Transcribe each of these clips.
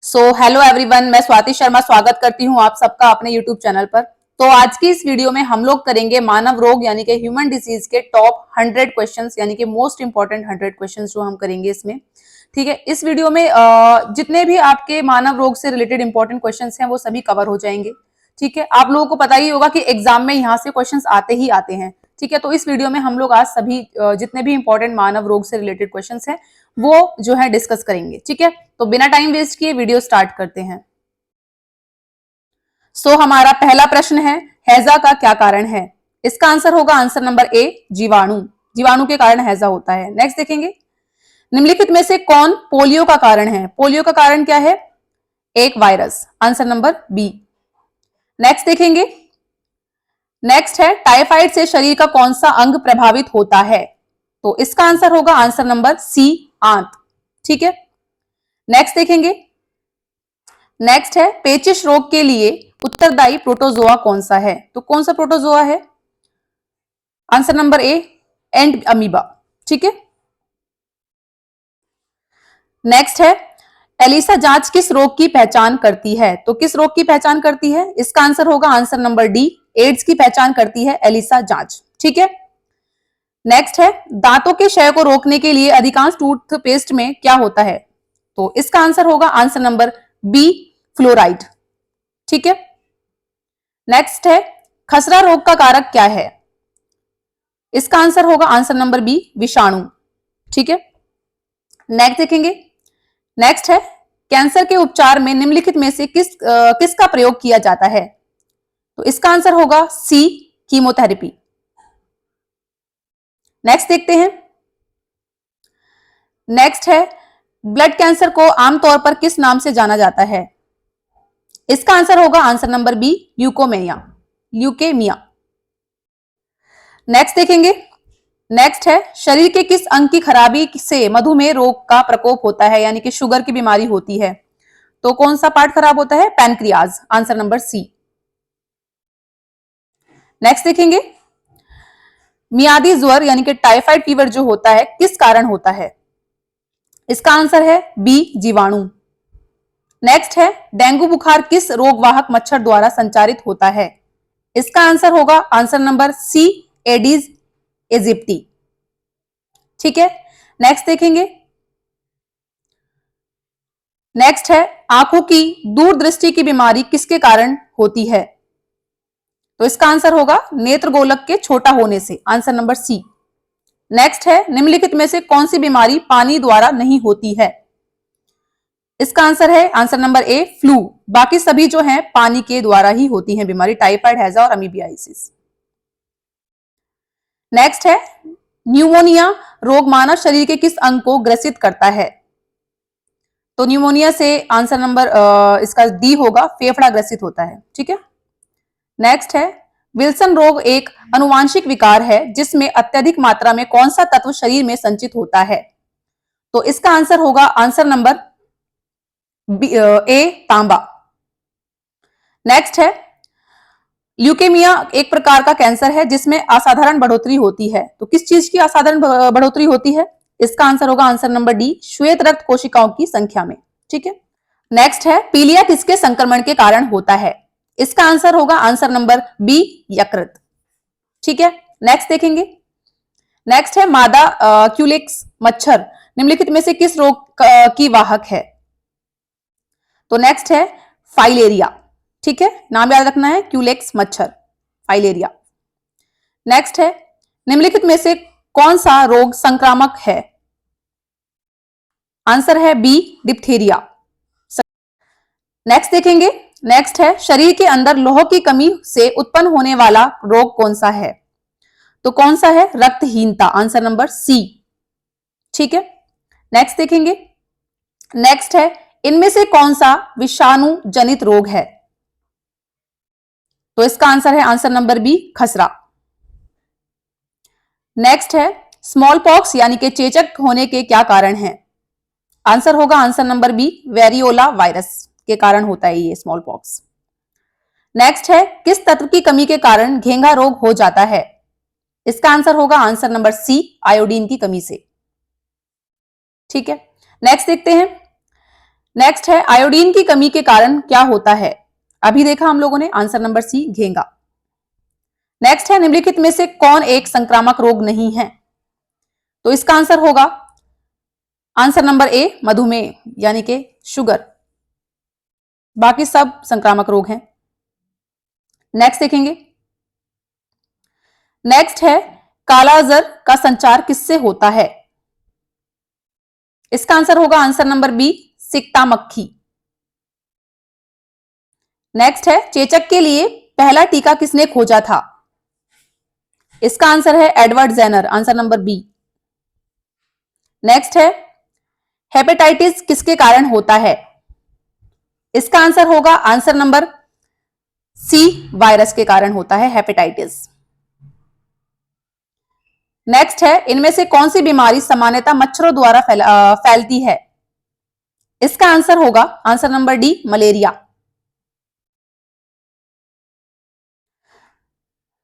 Hello everyone, मैं स्वाति शर्मा स्वागत करती हूँ आप सबका अपने यूट्यूब चैनल पर। तो आज की इस वीडियो में हम लोग करेंगे मानव रोग यानी कि ह्यूमन डिजीज के टॉप 100 क्वेश्चंस यानी कि मोस्ट इंपॉर्टेंट 100 क्वेश्चंस जो हम करेंगे इसमें। ठीक है, इस वीडियो में जितने भी आपके मानव रोग से रिलेटेड इंपॉर्टेंट क्वेश्चंस हैं वो सभी कवर हो जाएंगे। ठीक है, आप लोगों को पता ही होगा कि एग्जाम में यहाँ से क्वेश्चन आते ही आते हैं। ठीक है, तो इस वीडियो में हम लोग आज सभी जितने भी इंपॉर्टेंट मानव रोग से रिलेटेड क्वेश्चन हैं वो जो है डिस्कस करेंगे। ठीक है, तो बिना टाइम वेस्ट किए वीडियो स्टार्ट करते हैं। हमारा पहला प्रश्न है, हैजा का क्या कारण है? इसका आंसर होगा आंसर नंबर ए, जीवाणु। जीवाणु के कारण हैजा होता है। नेक्स्ट देखेंगे, निम्नलिखित में से कौन पोलियो का कारण है? पोलियो का कारण क्या है? एक virus, answer number B. Next देखेंगे, नेक्स्ट है, टाइफाइड से शरीर का कौन सा अंग प्रभावित होता है? तो इसका आंसर होगा आंसर नंबर सी, आंत। ठीक है, नेक्स्ट देखेंगे, नेक्स्ट है, पेचिश रोग के लिए उत्तरदायी प्रोटोजोआ कौन सा है? तो कौन सा प्रोटोजोआ है? Answer number A, and amoeba. ठीक है, नेक्स्ट है, एलिसा जांच किस रोग की पहचान करती है? तो किस रोग की पहचान करती है? इसका आंसर होगा आंसर नंबर डी, एड्स की पहचान करती है एलिसा जांच। ठीक है, नेक्स्ट है, दांतों के क्षय को रोकने के लिए अधिकांश टूथपेस्ट में क्या होता है? तो इसका आंसर होगा आंसर नंबर बी, फ्लोराइड। ठीक है, नेक्स्ट है, खसरा रोग का कारक क्या है? इसका आंसर होगा आंसर नंबर बी, विषाणु। ठीक है, नेक्स्ट देखेंगे, नेक्स्ट है, कैंसर के उपचार में निम्नलिखित में से किसका प्रयोग किया जाता है? तो इसका आंसर होगा सी, कीमोथेरेपी। नेक्स्ट देखते हैं, नेक्स्ट है, ब्लड कैंसर को आमतौर पर किस नाम से जाना जाता है? इसका आंसर होगा answer number B, leukemia, leukemia. Next देखेंगे, नेक्स्ट है, शरीर के किस अंग की खराबी से मधुमेह रोग का प्रकोप होता है यानी कि शुगर की बीमारी होती है? तो कौन सा पार्ट खराब होता है? Pancreas, answer number C. Next देखेंगे, मियादी ज्वर यानी कि टाइफाइड फीवर जो होता है किस कारण होता है? इसका आंसर है बी, जीवाणु। नेक्स्ट है, डेंगू बुखार किस रोगवाहक मच्छर द्वारा संचारित होता है? इसका आंसर होगा answer number C, aedes aegypti. ठीक है, नेक्स्ट देखेंगे, नेक्स्ट है, आंखों की दूरदृष्टि की बीमारी किसके कारण होती है? तो इसका आंसर होगा नेत्र गोलक के छोटा होने से, आंसर नंबर सी। नेक्स्ट है, निम्नलिखित में से कौन सी बीमारी पानी द्वारा नहीं होती है? इसका आंसर है आंसर नंबर ए, फ्लू। बाकी सभी जो है पानी के द्वारा ही होती है बीमारी, टाइफाइड, हैजा और अमीबियासिस। नेक्स्ट है, न्यूमोनिया रोग मानव शरीर के किस अंग को ग्रसित करता है? तो न्यूमोनिया से आंसर नंबर इसका डी होगा, फेफड़ा ग्रसित होता है। ठीक है, नेक्स्ट है, विल्सन रोग एक अनुवांशिक विकार है जिसमें अत्यधिक मात्रा में कौन सा तत्व शरीर में संचित होता है? तो इसका आंसर होगा आंसर नंबर ए, तांबा। नेक्स्ट है, ल्यूकेमिया एक प्रकार का कैंसर है जिसमें असाधारण बढ़ोतरी होती है। तो किस चीज की असाधारण बढ़ोतरी होती है? इसका आंसर होगा आंसर नंबर डी, श्वेत रक्त कोशिकाओं की संख्या में। ठीक है, नेक्स्ट है, पीलिया किसके संक्रमण के कारण होता है? इसका आंसर होगा आंसर नंबर बी, यकृत। ठीक है, नेक्स्ट देखेंगे, नेक्स्ट है, मादा क्यूलेक्स मच्छर निम्नलिखित में से किस रोग की वाहक है? तो नेक्स्ट है, फाइलेरिया। ठीक है, नाम याद रखना है, क्यूलेक्स मच्छर, फाइलेरिया। नेक्स्ट है, निम्नलिखित में से कौन सा रोग संक्रामक है? आंसर है बी, डिप्थीरिया। नेक्स्ट देखेंगे, नेक्स्ट है, शरीर के अंदर लौह की कमी से उत्पन्न होने वाला रोग कौन सा है? तो कौन सा है? रक्तहीनता, आंसर नंबर सी। ठीक है, नेक्स्ट देखेंगे, नेक्स्ट है, इनमें से कौन सा विषाणु जनित रोग है? तो इसका आंसर है आंसर नंबर बी, खसरा। नेक्स्ट है, स्मॉल पॉक्स यानी कि चेचक होने के क्या कारण है? आंसर होगा answer number B, variola virus के कारण होता है ये स्मॉल पॉक्स। नेक्स्ट है, किस तत्व की कमी के कारण घेंघा रोग हो जाता है? इसका आंसर होगा आंसर नंबर सी, आयोडीन की कमी से। ठीक है, नेक्स्ट देखते हैं, नेक्स्ट है आयोडीन की कमी के कारण क्या होता है? अभी देखा हम लोगों ने, आंसर नंबर सी घेंगा। नेक्स्ट है निम्नलिखित में से कौन एक संक्रामक रोग नहीं है? तो इसका आंसर होगा आंसर नंबर ए मधुमेह यानी कि शुगर। बाकी सब संक्रामक रोग हैं। नेक्स्ट देखेंगे। नेक्स्ट है कालाजार का संचार किससे होता है? इसका आंसर होगा आंसर नंबर बी सिकता मक्खी। नेक्स्ट है चेचक के लिए पहला टीका किसने खोजा था? इसका आंसर है Edward Jenner, answer number B. Next है हेपेटाइटिस किसके कारण होता है? इसका आंसर होगा आंसर नंबर सी वायरस के कारण होता है हेपेटाइटिस। नेक्स्ट है इनमें से कौन सी बीमारी सामान्यतः मच्छरों द्वारा फैलती है? इसका आंसर होगा answer number D malaria.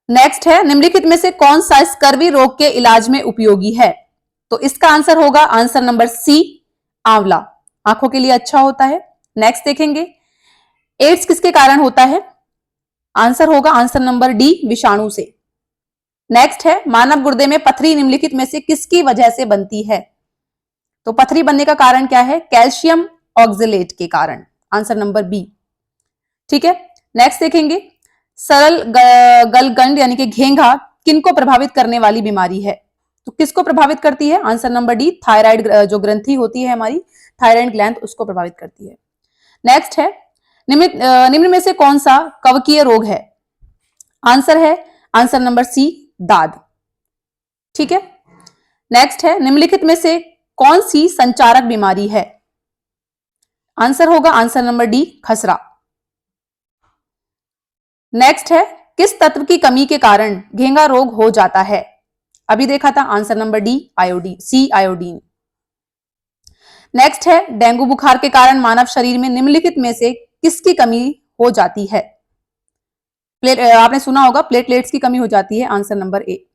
Next है निम्नलिखित में से कौन सा स्कर्वी रोग के इलाज में उपयोगी है? तो इसका आंसर होगा आंसर नंबर सी आंवला, आंखों के लिए अच्छा होता है। नेक्स्ट देखेंगे एड्स किसके कारण होता है? आंसर होगा आंसर नंबर डी विषाणु से। नेक्स्ट है मानव गुर्दे में पथरी निम्नलिखित में से किसकी वजह से बनती है? तो पथरी बनने का कारण क्या है? कैल्शियम ऑक्जेलेट के कारण, आंसर नंबर बी। ठीक है, नेक्स्ट देखेंगे सरल गलगंड यानी कि घेंघा किनको प्रभावित करने वाली बीमारी है? तो किसको प्रभावित करती है? आंसर नंबर डी थायराइड जो ग्रंथि होती है हमारी थायराइड ग्लैंड उसको प्रभावित करती है। नेक्स्ट है निम्न में से कौन सा कवकीय रोग है? आंसर है आंसर नंबर सी दाद। ठीक है, नेक्स्ट है निम्नलिखित में से कौन सी संचारक बीमारी है? आंसर होगा आंसर नंबर डी खसरा। नेक्स्ट है किस तत्व की कमी के कारण घेंघा रोग हो जाता है? अभी देखा था, आंसर नंबर डी आयोडीन, सी आयोडीन। नेक्स्ट है डेंगू बुखार के कारण मानव शरीर में निम्नलिखित में से किसकी कमी हो जाती है? आपने सुना होगा प्लेटलेट्स की कमी हो जाती है, आंसर नंबर ए।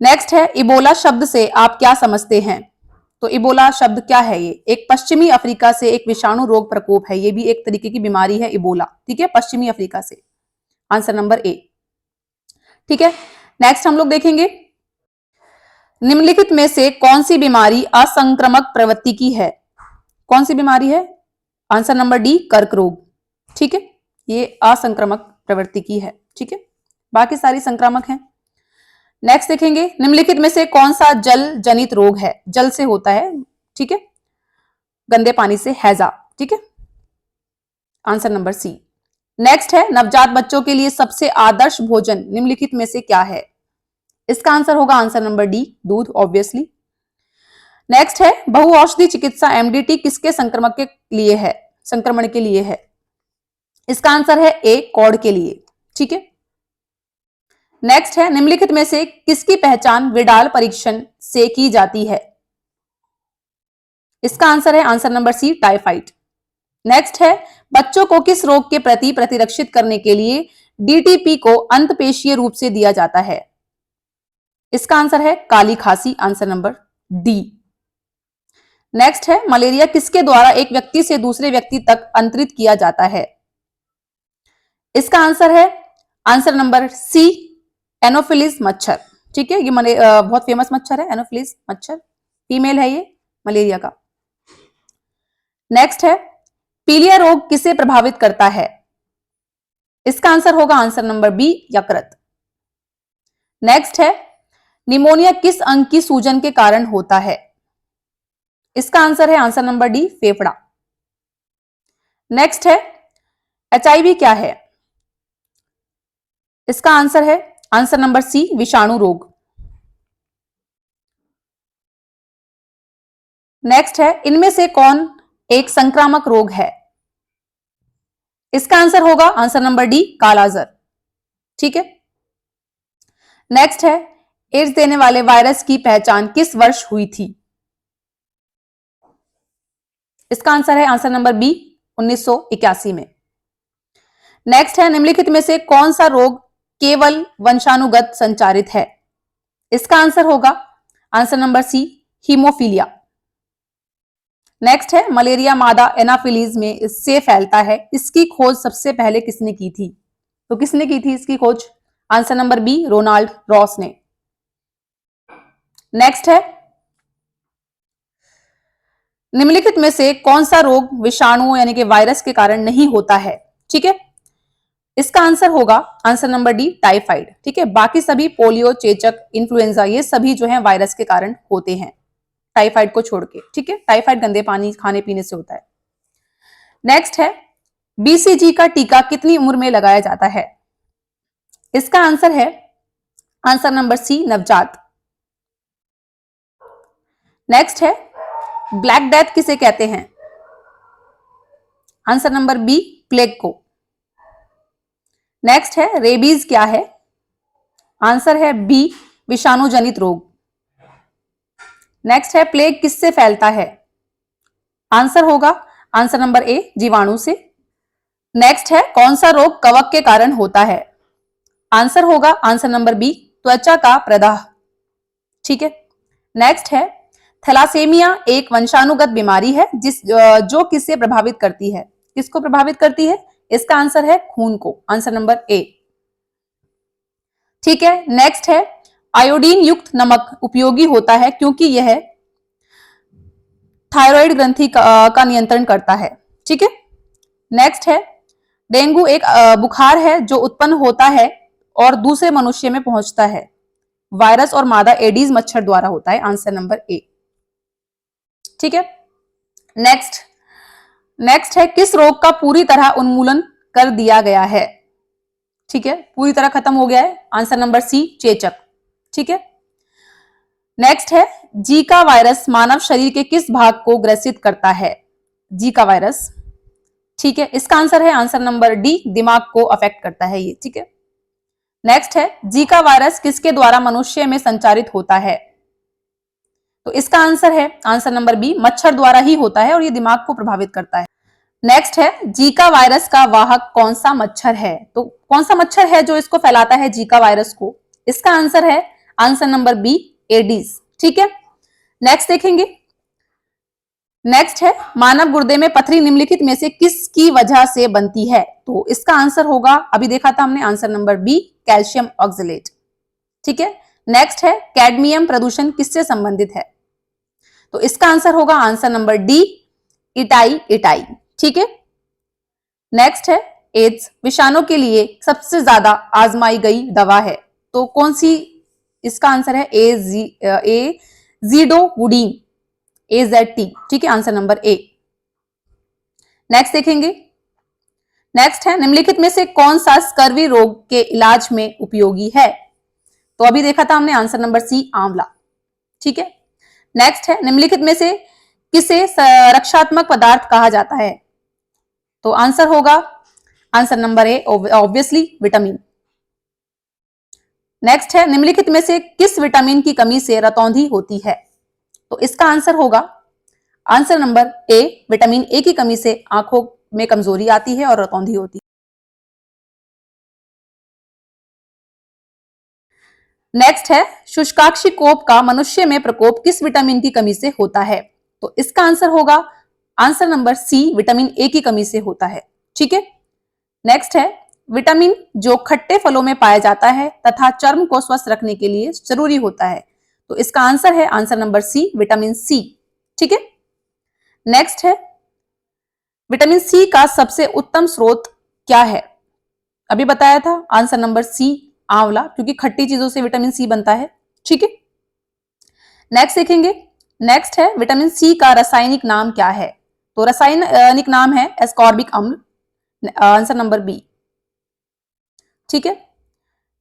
नेक्स्ट है इबोला शब्द से आप क्या समझते हैं? तो इबोला शब्द क्या है? ये एक पश्चिमी अफ्रीका से एक विषाणु रोग प्रकोप है, ये भी एक तरीके की बीमारी है इबोला। ठीक है, पश्चिमी अफ्रीका से, आंसर नंबर ए। ठीक है, नेक्स्ट हम लोग देखेंगे निम्नलिखित में से कौन सी बीमारी असंक्रामक प्रवृत्ति की है? कौन सी बीमारी है? आंसर नंबर डी कर्क रोग। ठीक है, ये असंक्रामक प्रवृत्ति की है। ठीक है, बाकी सारी संक्रामक हैं। नेक्स्ट देखेंगे निम्नलिखित में से कौन सा जल जनित रोग है? जल से होता है, ठीक है, गंदे पानी से, हैजा। ठीक है, आंसर नंबर सी। नेक्स्ट है नवजात बच्चों के लिए सबसे आदर्श भोजन निम्नलिखित में से क्या है? इसका आंसर होगा आंसर नंबर डी दूध, ऑब्वियसली। नेक्स्ट है बहुऔषधि चिकित्सा एमडीटी किसके संक्रमण के लिए है? संक्रमण के लिए है। इसका आंसर है ए कॉड के लिए। ठीक है, नेक्स्ट है निम्नलिखित में से किसकी पहचान विडाल परीक्षण से की जाती है? इसका आंसर है answer number C typhoid. Next है बच्चों को किस रोग के प्रति प्रतिरक्षित करने के लिए डीटीपी को अंतपेशीय रूप से दिया जाता है? इसका आंसर है काली खांसी, आंसर नंबर डी। नेक्स्ट है मलेरिया किसके द्वारा एक व्यक्ति से दूसरे व्यक्ति तक अंतरित किया जाता है? इसका आंसर है आंसर नंबर सी एनोफिलिस मच्छर। ठीक है, ये बहुत फेमस मच्छर है एनोफिलिस मच्छर, फीमेल है ये मलेरिया का। नेक्स्ट है पीलिया रोग किसे प्रभावित करता है? इसका आंसर होगा आंसर नंबर बी यकृत। नेक्स्ट है निमोनिया किस अंग की सूजन के कारण होता है? इसका आंसर है आंसर नंबर डी फेफड़ा। नेक्स्ट है एचआईवी क्या है? इसका आंसर है आंसर नंबर सी विषाणु रोग। नेक्स्ट है इनमें से कौन एक संक्रामक रोग है? इसका आंसर होगा आंसर नंबर डी कालाजार। ठीक है, नेक्स्ट है एड्स देने वाले वायरस की पहचान किस वर्ष हुई थी? इसका आंसर है आंसर नंबर बी 1981 में। नेक्स्ट है निम्नलिखित में से कौन सा रोग केवल वंशानुगत संचारित है? इसका आंसर होगा answer number C haemophilia. Next है मलेरिया मादा एनाफिलीज में इससे फैलता है, इसकी खोज सबसे पहले किसने की थी? तो किसने की थी इसकी खोज? Answer number B, Ronald Ross ने। नेक्स्ट है निम्नलिखित में से कौन सा रोग विषाणु यानी कि वायरस के कारण नहीं होता है? ठीक है, इसका आंसर होगा आंसर नंबर डी, टाइफाइड। ठीक है, बाकी सभी पोलियो, चेचक, इन्फ्लुएंजा ये सभी जो है वायरस के कारण होते हैं, टाइफाइड को छोड़ के। ठीक है, टाइफाइड गंदे पानी खाने पीने से होता है। नेक्स्ट है बीसीजी का टीका कितनी उम्र में लगाया जाता है? इसका आंसर है आंसर नंबर सी, नवजात। नेक्स्ट है ब्लैक डेथ किसे कहते हैं? आंसर नंबर बी, प्लेग को। नेक्स्ट है रेबीज क्या है? आंसर है बी, विषाणु जनित रोग। नेक्स्ट है प्लेग किससे फैलता है? आंसर होगा आंसर नंबर ए, जीवाणु से। नेक्स्ट है कौन सा रोग कवक के कारण होता है? आंसर होगा आंसर नंबर बी, त्वचा का प्रदाह। ठीक है, नेक्स्ट है थैलासेमिया एक वंशानुगत बीमारी है जो किससे प्रभावित करती है? किसको प्रभावित करती है? इसका आंसर है खून को, आंसर नंबर ए। ठीक है, नेक्स्ट है आयोडीन युक्त नमक उपयोगी होता है क्योंकि यह थायराइड ग्रंथि का नियंत्रण करता है। ठीक है, नेक्स्ट है डेंगू एक बुखार है जो उत्पन्न होता है और दूसरे मनुष्य में पहुंचता है, वायरस और मादा एडीज मच्छर द्वारा होता है, आंसर नंबर ए। ठीक है, नेक्स्ट है किस रोग का पूरी तरह उन्मूलन कर दिया गया है? ठीक है, पूरी तरह खत्म हो गया है, आंसर नंबर सी, चेचक। ठीक है, नेक्स्ट है जीका वायरस मानव शरीर के किस भाग को ग्रसित करता है? Zika virus. ठीक है, इसका आंसर है आंसर नंबर डी, दिमाग को अफेक्ट करता है ये। ठीक है, नेक्स्ट है जीका वायरस किसके द्वारा मनुष्य में संचारित होता है? तो इसका आंसर है आंसर नंबर बी, मच्छर द्वारा ही होता है और ये दिमाग को प्रभावित करता है। नेक्स्ट है जीका वायरस का वाहक कौन सा मच्छर है? तो कौन सा मच्छर है जो इसको फैलाता है जीका वायरस को? इसका आंसर है आंसर नंबर बी, एडीज। ठीक है, नेक्स्ट देखेंगे। नेक्स्ट है मानव गुर्दे में पथरी निम्नलिखित में से किसकी वजह से बनती है? तो इसका आंसर होगा, अभी देखा था हमने, answer number B, calcium oxalate. ठीक है, नेक्स्ट है कैडमियम प्रदूषण किससे संबंधित है? तो इसका आंसर होगा आंसर नंबर डी, इटाई। ठीक है, नेक्स्ट है एड्स विषाणु के लिए सबसे ज्यादा आजमाई गई दवा है, तो कौन सी? इसका आंसर है एजीडोवुडीन, AZT। ठीक है, आंसर नंबर ए। नेक्स्ट देखेंगे। नेक्स्ट है निम्नलिखित में से कौन सा स्कर्वी रोग के इलाज में उपयोगी है? तो अभी देखा था हमने, आंसर नंबर सी, आंवला। ठीक है, नेक्स्ट है निम्नलिखित में से किसे रक्षात्मक पदार्थ कहा जाता है? तो आंसर होगा आंसर नंबर ए, ऑब्वियसली विटामिन। नेक्स्ट है निम्नलिखित में से किस विटामिन की कमी से रतौंधी होती है? तो इसका आंसर होगा answer number A, vitamin A की कमी से आंखों में कमजोरी आती है और रतौंधी होती है। नेक्स्ट है शुष्काक्षी कोप का मनुष्य में प्रकोप किस विटामिन की कमी से होता है? तो इसका आंसर होगा answer number C, vitamin A की कमी से होता है। ठीक है, नेक्स्ट है विटामिन जो खट्टे फलों में पाया जाता है तथा चर्म को स्वस्थ रखने के लिए जरूरी होता है, तो इसका आंसर है answer number C, vitamin C. ठीक है, नेक्स्ट है विटामिन सी का सबसे उत्तम स्रोत क्या है? अभी बताया था, आंसर नंबर सी, आंवला, क्योंकि खट्टी चीजों से विटामिन सी बनता है। ठीक है, नेक्स्ट देखेंगे। नेक्स्ट है विटामिन सी का रासायनिक नाम क्या है? तो रासायनिक नाम है एस्कॉर्बिक अम्ल, आंसर नंबर बी। ठीक है,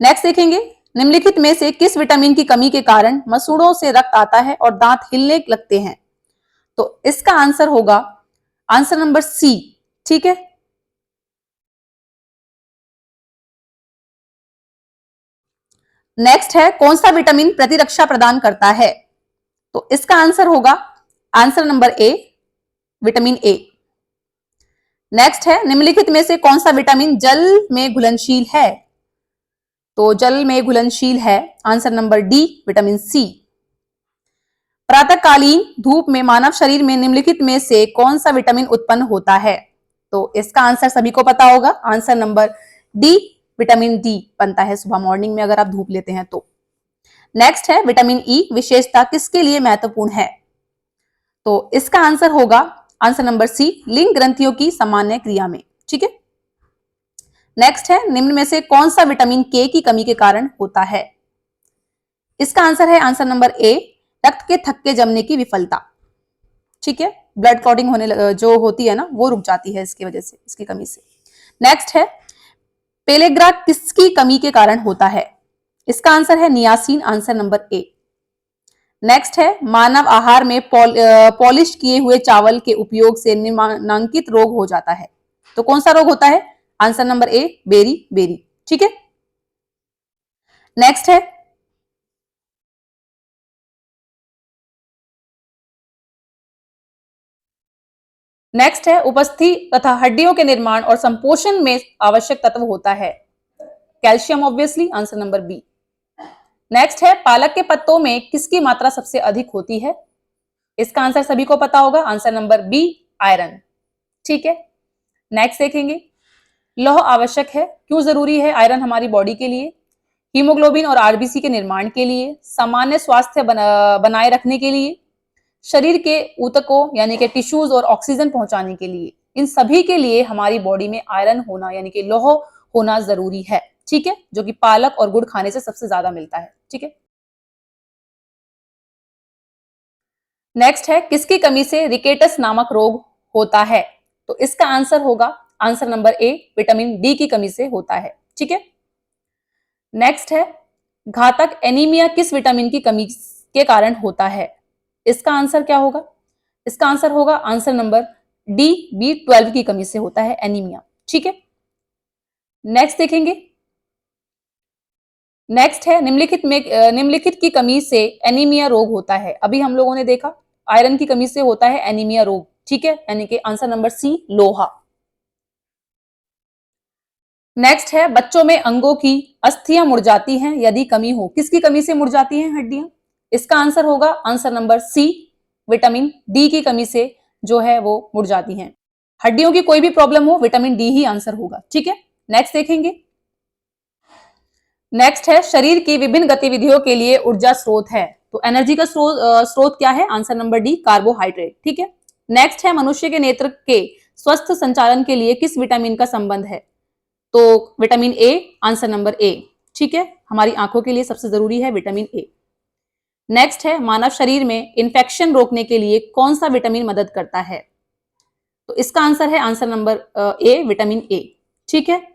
नेक्स्ट देखेंगे। निम्नलिखित में से किस विटामिन की कमी के कारण मसूड़ों से रक्त आता है और दांत हिलने लगते हैं? तो इसका आंसर होगा आंसर नंबर सी। ठीक है, नेक्स्ट है कौन सा विटामिन प्रतिरक्षा प्रदान करता है? तो इसका आंसर होगा answer number A, vitamin A. Next है निम्नलिखित में से कौन सा विटामिन जल में घुलनशील है? तो जल में घुलनशील है, answer number D, vitamin C. प्रातःकालीन धूप में मानव शरीर में निम्नलिखित में से कौन सा विटामिन उत्पन्न होता है? तो इसका आंसर सभी को पता होगा, answer number D, vitamin D बनता है सुबह मॉर्निंग में अगर आप धूप लेते हैं तो। नेक्स्ट है विटामिन ई विशेषता किसके लिए महत्वपूर्ण है? तो इसका आंसर होगा आंसर नंबर सी, लिंग ग्रंथियों की सामान्य क्रिया में। ठीक है। नेक्स्ट है निम्न में से कौन सा विटामिन के की कमी के कारण होता है? इसका आंसर है आंसर नंबर ए, रक्त के थक्के जमने की विफलता। ठीक है, ब्लड क्लॉटिंग होने जो होती है ना वो रुक जाती है इसकी वजह से, इसकी कमी से। नेक्स्ट है पेलेग्रा किसकी कमी के कारण होता है? इसका आंसर है नियासिन, आंसर नंबर ए। नेक्स्ट है मानव आहार में पॉलिश किए हुए चावल के उपयोग से निम्नांकित रोग हो जाता है। तो कौन सा रोग होता है? Answer number A, beriberi. ठीक है। नेक्स्ट है उपस्थिति तथा हड्डियों के निर्माण और संपोषण में आवश्यक तत्व होता है calcium, obviously, answer number B. Next है पालक के पत्तों में किसकी मात्रा सबसे अधिक होती है? इसका आंसर सभी को पता होगा, आंसर नंबर बी, आयरन। ठीक है। नेक्स्ट देखेंगे लौह आवश्यक है, क्यों जरूरी है आयरन हमारी बॉडी के लिए? हीमोग्लोबिन और आरबीसी के निर्माण के लिए, सामान्य स्वास्थ्य बनाए रखने के लिए, शरीर के ऊतकों यानी कि टिश्यूज और ऑक्सीजन पहुंचाने के लिए। इन सभी के लिए हमारी बॉडी में आयरन होना यानी कि लौह होना जरूरी है। ठीक है, जो कि पालक और गुड़ खाने से सबसे ज्यादा मिलता है। ठीक है। नेक्स्ट है किसकी कमी से रिकेटस नामक रोग होता है? तो इसका आंसर होगा आंसर नंबर ए, विटामिन डी की कमी से होता है। ठीक है। नेक्स्ट है घातक एनीमिया किस विटामिन की कमी के कारण होता है? इसका आंसर क्या होगा? इसका आंसर होगा आंसर नंबर डी, B12 की कमी से होता है एनीमिया। ठीक है। नेक्स्ट देखेंगे नेक्स्ट है निम्नलिखित की कमी से एनीमिया रोग होता है। अभी हम लोगों ने देखा आयरन की कमी से होता है एनीमिया रोग। ठीक है, यानी कि आंसर नंबर सी, लोहा। नेक्स्ट है बच्चों में अंगों की अस्थियां मुरझाती हैं यदि कमी हो। किसकी कमी से मुरझाती हैं हड्डियां? इसका आंसर होगा answer number C, vitamin D की कमी से जो है वो मुरझाती हैं। हड्डियों की कोई भी प्रॉब्लम हो, विटामिन डी ही आंसर होगा। ठीक है। नेक्स्ट देखेंगे नेक्स्ट है शरीर की विभिन्न गतिविधियों के लिए ऊर्जा स्रोत है। तो एनर्जी का स्रोत क्या है? Answer number D, carbohydrate. ठीक है। नेक्स्ट है मनुष्य के नेत्र के स्वस्थ संचालन के लिए किस विटामिन का संबंध है? तो विटामिन ए, आंसर नंबर ए। ठीक है, हमारी आंखों के लिए सबसे जरूरी है विटामिन ए। नेक्स्ट है मानव शरीर में इंफेक्शन रोकने के लिए कौन सा विटामिन मदद करता है? तो इसका आंसर है answer number A, vitamin A. ठीक है।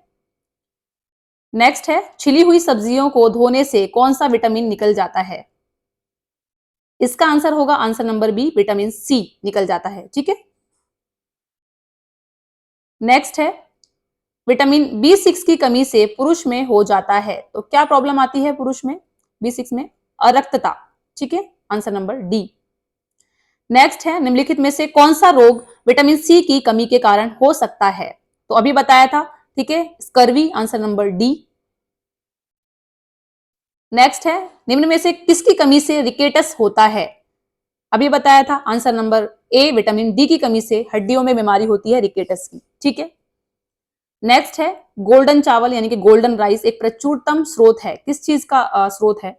नेक्स्ट है छिली हुई सब्जियों को धोने से कौन सा विटामिन निकल जाता है? इसका आंसर होगा answer number B, vitamin C निकल जाता है। ठीक है। नेक्स्ट है विटामिन B6 की कमी से पुरुष में हो जाता है। तो क्या प्रॉब्लम आती है पुरुष में B6 में? अरक्तता। ठीक है, आंसर नंबर डी। नेक्स्ट है निम्नलिखित में से कौन सा रोग विटामिन सी की कमी के कारण हो सकता है? तो अभी बताया था। ठीक है, scurvy, answer number D. Next है निम्न में से किसकी कमी से रिकेटस होता है? अभी बताया था आंसर नंबर ए, विटामिन डी की कमी से हड्डियों में बीमारी होती है रिकेटस की। ठीक है। नेक्स्ट है गोल्डन चावल यानी कि गोल्डन राइस एक प्रचुरतम स्रोत है। किस चीज का स्रोत है?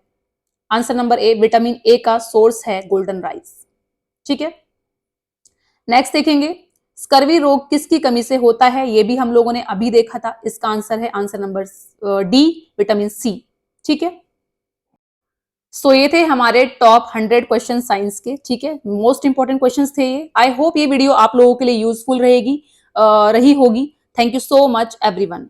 Answer number A, vitamin A का सोर्स है गोल्डन राइस। ठीक है। नेक्स्ट देखेंगे स्कर्वी रोग किसकी कमी से होता है? ये भी हम लोगों ने अभी देखा था। इसका आंसर है answer number D, vitamin C. ठीक है। सो ये थे हमारे टॉप 100 क्वेश्चन साइंस के। ठीक है, मोस्ट इंपॉर्टेंट क्वेश्चंस थे ये। आई होप ये वीडियो आप लोगों के लिए यूजफुल रही होगी। Thank you so much everyone.